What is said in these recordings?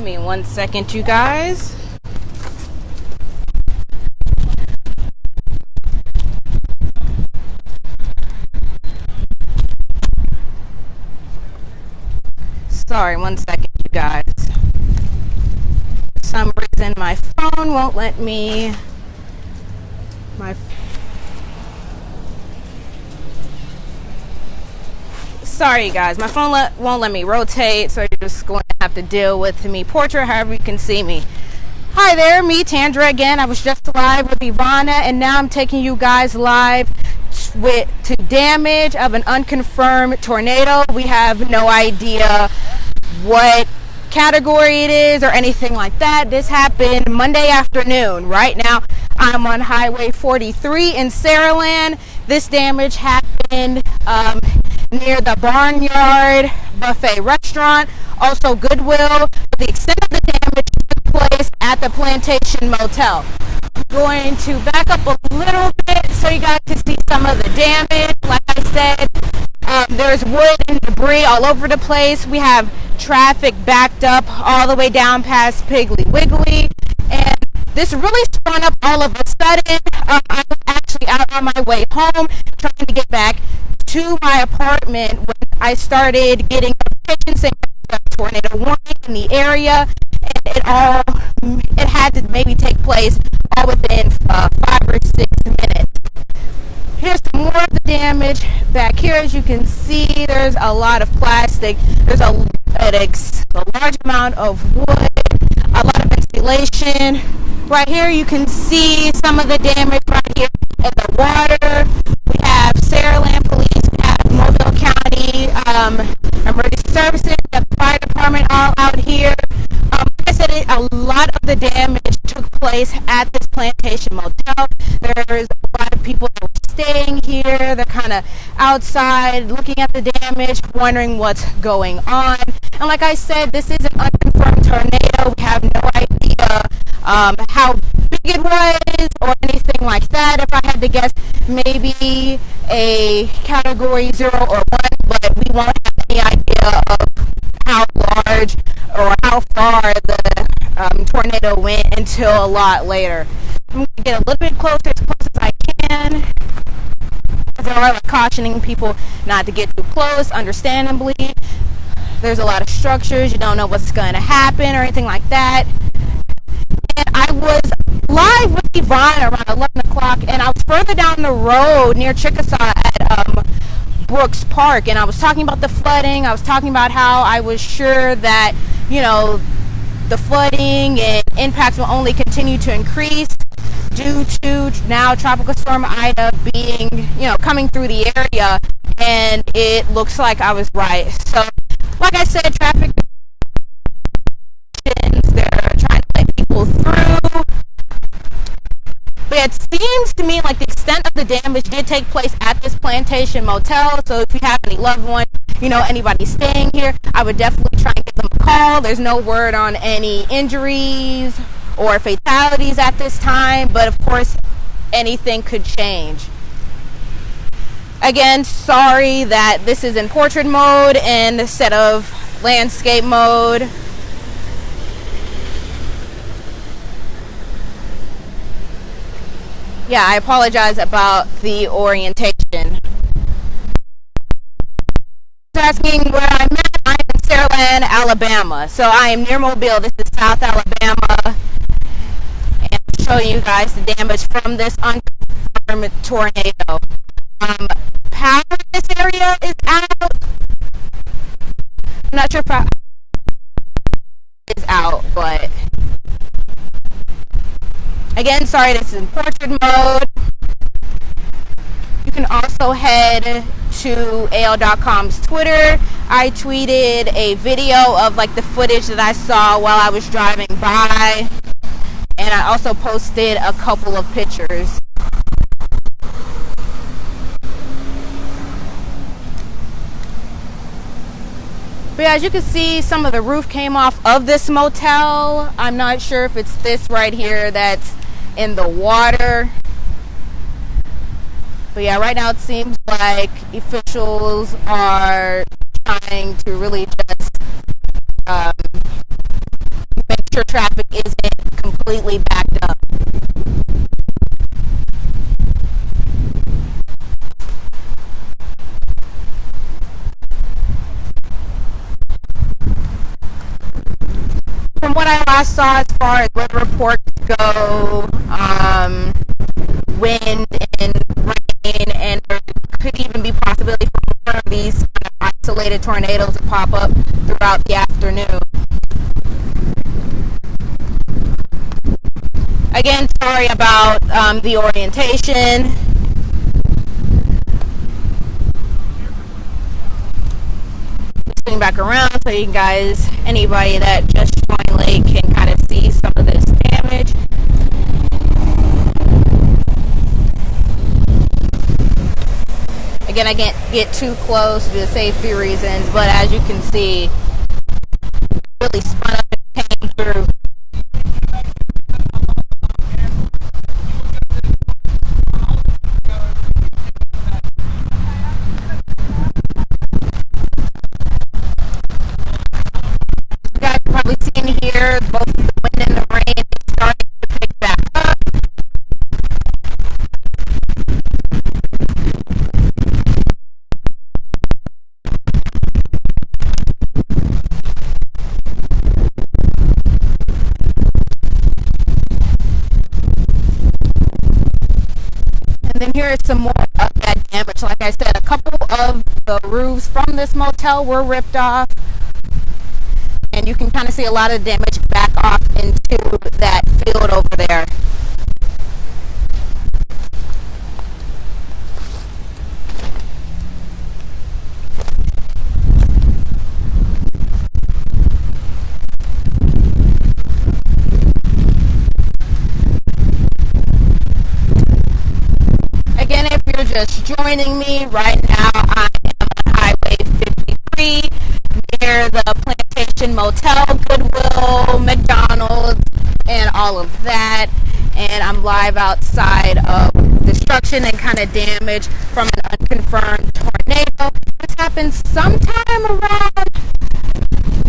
me 1 second, you guys. Sorry, 1 second, you guys. For some reason, my phone won't let me. Sorry, guys. My phone won't let me rotate, so you're just going to have to deal with me. Portrait, however you can see me. Hi there, me, Tandra, again. I was just live with Ivana, and now I'm taking you guys live to damage of an unconfirmed tornado. We have no idea what category it is or anything like that. This happened Monday afternoon. Right now, I'm on Highway 43 in Saraland. This damage happened near the Barnyard Buffet Restaurant, also Goodwill. The extent of the damage took place at the Plantation Motel. I'm going to back up a little bit so you guys can see some of the damage. Like I said, there's wood and debris all over the place. We have traffic backed up all the way down past Piggly Wiggly, and this really spun up all of a sudden. I was actually out on my way home trying to get back to my apartment when I started getting notifications saying there was a tornado warning in the area, and it had to maybe take place all within 5 or 6 minutes. Here's some more of the damage back here. As you can see, there's a lot of plastic. There's a large amount of wood, a lot of insulation. Right here you can see some of the damage right here in the water. We have Saraland Police, we have Mobile County Emergency Services, we have the Fire Department all out here. Like I said, a lot of the damage took place at this Plantation Motel. There's a lot of people that were staying here. They're kind of outside looking at the damage, wondering what's going on. And like I said, this is an unconfirmed tornado. We have no idea how big it was or anything like that. If I had to guess, maybe a category 0 or 1, but we won't have any idea of how large or how far the tornado went until a lot later. I'm going to get a little bit closer, as close as I can. They are cautioning people not to get too close, understandably. There's a lot of structures. You don't know what's going to happen or anything like that. And I was live with Ivana around 11 o'clock, and I was further down the road near Chickasaw at Brooks Park, and I was talking about the flooding. I was talking about how I was sure that, the flooding and impacts will only continue to increase due to now Tropical Storm Ida being, coming through the area, and it looks like I was right. So, like I said, traffic, they're trying to let people through. But it seems to me like the extent of the damage did take place at this Plantation Motel. So if you have any loved one, anybody staying here, I would definitely try and give them a call. There's no word on any injuries or fatalities at this time, but of course, anything could change. Again, sorry that this is in portrait mode instead of landscape mode. Yeah, I apologize about the orientation. Asking where I'm at. I'm in Saraland, Alabama. So I am near Mobile. This is South Alabama. And I'll show you guys the damage from this unconfirmed tornado. Power in this area is out. I'm not sure if power is out, but again, sorry, this is in portrait mode. You can also head to AL.com's Twitter. I tweeted a video of the footage that I saw while I was driving by, and I also posted a couple of pictures. But yeah, as you can see, some of the roof came off of this motel. I'm not sure if it's this right here that's in the water. But yeah, right now it seems like officials are trying to really just traffic isn't completely backed up. From what I last saw, as far as weather reports go, wind and rain, and there could even be possibility for one of these kind of isolated tornadoes to pop up throughout the afternoon. Again, sorry about the orientation. Swing back around so you guys, anybody that just joined late, can kind of see some of this damage. Again, I can't get too close due to safety reasons, but as you can see, really spun up and came through. You guys can probably see in here, both the wind and the rain is starting to pick back up. And then here is some more of that damage. Like I said, a couple of the roofs from this motel were ripped off. And you can kind of see a lot of damage back off into that field over there. Again, if you're just joining me right now, I am on Highway 53 near the Plantation Motel, Goodwill, McDonald's, and all of that. And I'm live outside of destruction and kind of damage from an unconfirmed tornado. This happened sometime around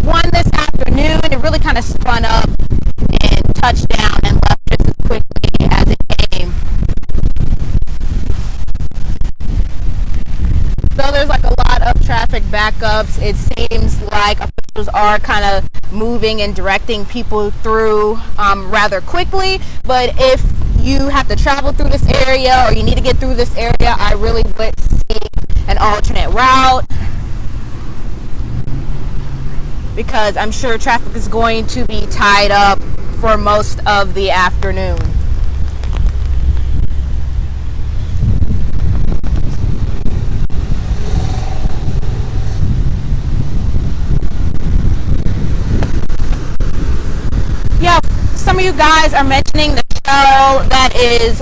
1 this afternoon. It really kind of spun up and touched down and left just as quickly as it came. Though there's like a lot of traffic backups, it seems like officials are kind of moving and directing people through rather quickly. But if you have to travel through this area or you need to get through this area, I really would seek an alternate route, because I'm sure traffic is going to be tied up for most of the afternoon. Yeah, some of you guys are mentioning the shell that is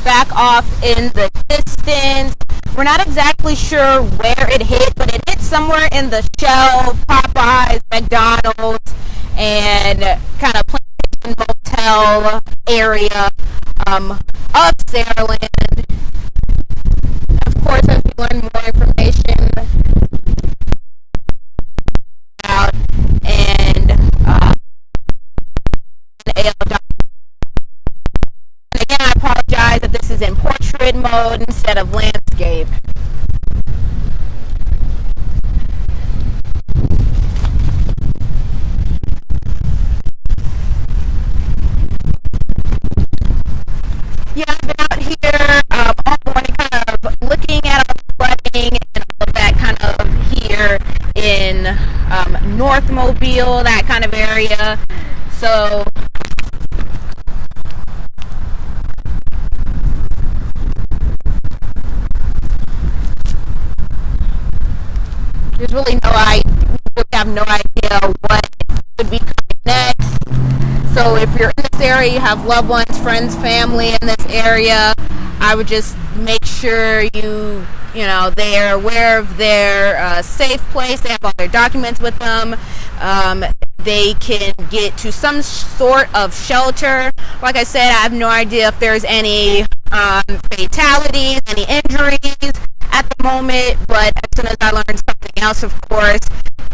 back off in the distance. We're not exactly sure where it hit, but it hit somewhere in the Shell, Popeyes, McDonald's, and kind of Plantation Motel area of Saraland. Of course, as we learn more information about and AL.com. And again, I apologize that this is in portrait mode instead of landscape. Yeah, I've been out here all morning kind of looking at all the flooding and all of that kind of here in North Mobile, that kind of area. So there's really have no idea what would be coming next. So if you're in this area, you have loved ones, friends, family in this area, I would just make sure they're aware of their safe place. They have all their documents with them. They can get to some sort of shelter. Like I said, I have no idea if there's any fatalities, any injuries at the moment, but as soon as I learn something else, of course,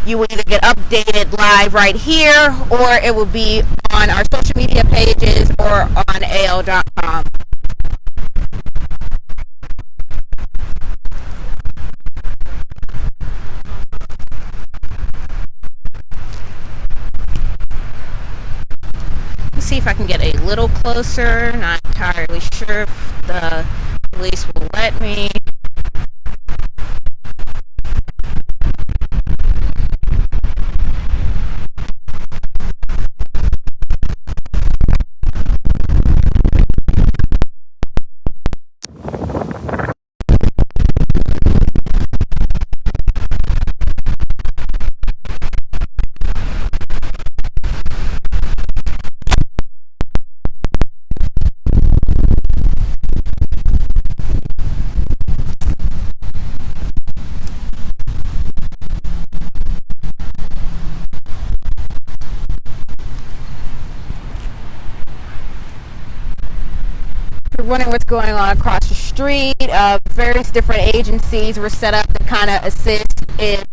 you will either get updated live right here, or it will be on our social media pages or on AL.com. Let's see if I can get a little closer. Not entirely sure if the police will let me. Wondering what's going on across the street. Various different agencies were set up to kind of assist if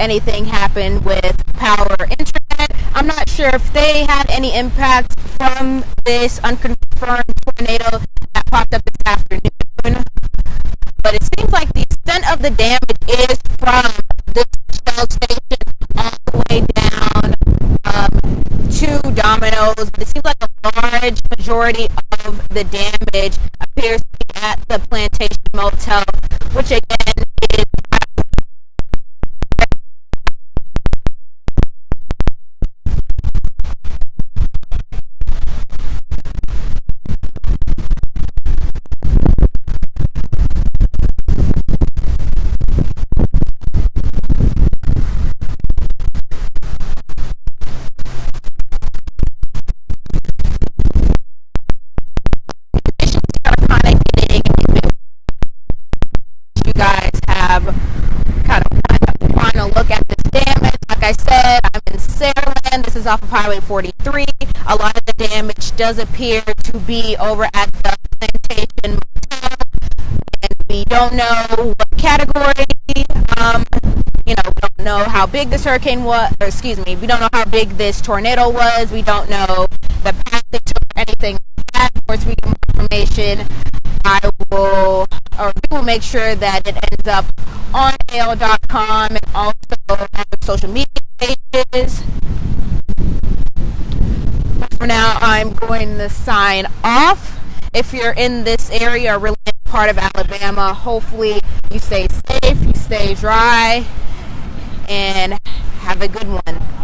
anything happened with power or internet. I'm not sure if they had any impact from this unconfirmed tornado that popped up this afternoon, but it seems like the extent of the damage is from this shell station all the way down to Domino's, but it seems like a large majority of the damage appears to be at the Plantation Motel, which again is guys have kind of want to look at this damage. Like I said, I'm in Saraland. This is off of Highway 43. A lot of the damage does appear to be over at the Plantation Motel, and we don't know what category. We don't know how big this hurricane was, or excuse me, we don't know how big this tornado was. We don't know the path it took or anything like that. Of course, we get more information. We will make sure that it ends up on AL.com and also on social media pages. For now, I'm going to sign off. If you're in this area or really part of Alabama, hopefully you stay safe, you stay dry, and have a good one.